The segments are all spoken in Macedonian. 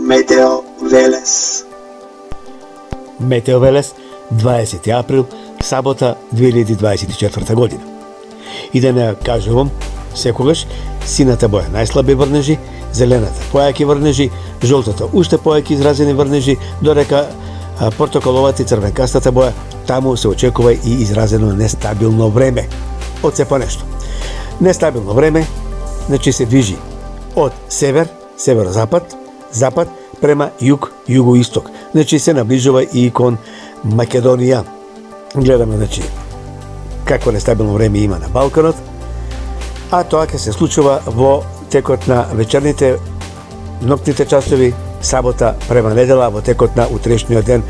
Метео Велес. Метео Велес, 20. април, сабота 2024 година. И да не кажувам секогаш, сината боја најслаби врнежи, зелената појаки врнежи, жолтата уште појаки изразени врнежи, додека портокаловата и црвенкастата боја, таму се очекува и изразено нестабилно време. Од се по нешто. Нестабилно време, значи се движи од север, северозапад, запад, према југ, југоисток. Значи се наближува и кон Македонија. Гледаме, значи, какво нестабилно време има на Балканот, а тоа ќе се случува во текот на вечерните, ноќните часови, сабота према недела, во текот на утрешниот ден,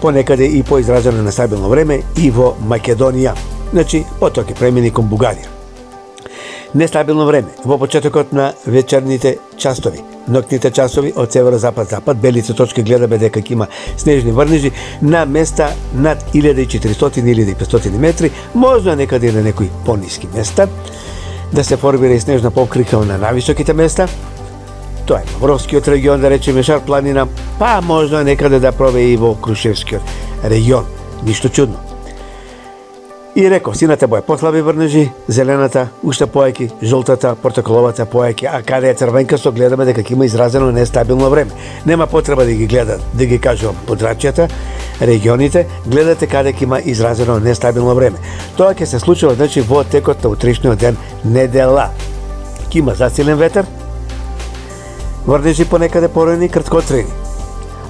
понекаде и поизражено нестабилно време и во Македонија. Значи, потоа ќе премини кон Бугарија. Нестабилно време во почетокот на вечерните часови, ноќните часови од северозапад-запад, белите точки гледаме дека ќе има снежни врнежи на места над 1400-1500 метри, можда некаде и на некои пониски места, да се формира и снежна покрика на нависоките места. Тоа е Мавровскиот регион, да речеме Шар планина, па можда некаде да пробе и во Крушевскиот регион. Ништо чудно. И реков, сината боја послаби врнежи, зелената уште појаки, жолтата, портокаловата појаки, а каде е црвенкасто гледаме дека ќе има изразено нестабилно време. Нема потреба да ги гледат, да ги кажувам подрачјата, регионите, гледате каде ќе има изразено нестабилно време. Тоа ќе се случува, значи, во текот на утрешниот ден недела. Ќе има засилен ветер, врнежи понекаде поројни, краткотрени.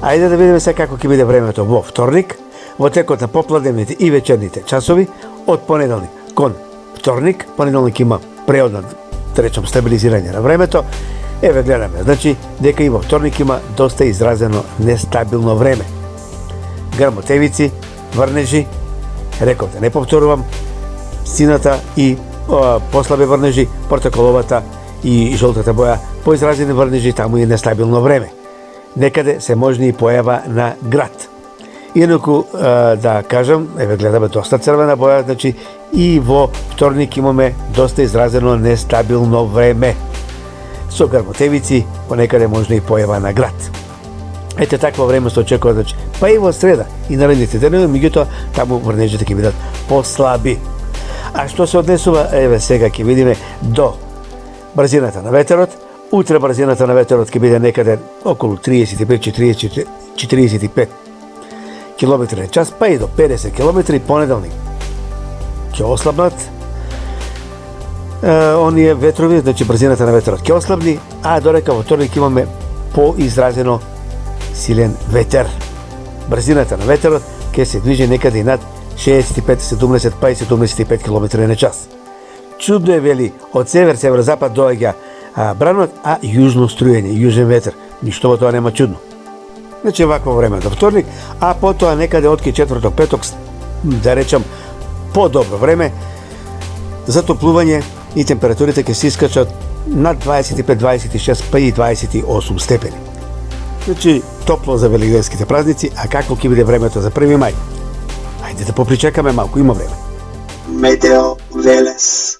Ајде да видиме сега како ќе биде времето во вторник, во текот на попладневните и вечерните часови, од понеделник кон вторник. Понеделник има преодна, да речем, стабилизирање на времето. Еве гледаме, значи, дека и во вторник има доста изразено нестабилно време. Грмотевици, врнежи, реков да не повторувам, сината и послаби врнежи, портокаловата и жолтата боја, поизразени врнежи, таму е нестабилно време. Некаде се можни и појава на град. Инаку, да кажам, еве гледаме доста црвена боја, значи и во вторник имаме доста изразено нестабилно време. Со грмотевици, понекаде можна и појава на град. Ете, такво време се очекува, значи, па и во среда и наредните денови, меѓутоа таму врнежите ќе бидат послаби. А што се однесува, еве сега ќе видиме до брзината на ветерот. Утре брзината на ветерот ќе биде некаде околу 35-45 км на час, па и до 50 км. Понеделник ќе ослабнат оние ветрови, значи брзината на ветерот ќе ослабни, а додека во вторник имаме поизразено силен ветер. Брзината на ветерот ќе се движи некаде и над 65-70, па и 75 км на час. Чудно е, вели, од север, северозапад доаѓа бранот, а јужно струење, јужен ветер. Ништо во тоа нема чудно. Значи вакво време до вторник, а потоа некаде од четврток, петок, да речам, по-добро време за топлување и температурите ќе се искачат над 25-26, па и 28 степени. Значи, топло за велигденските празници, а какво ќе биде времето за 1 мај? Ајде да попричекаме малку, има време. Метео Велес.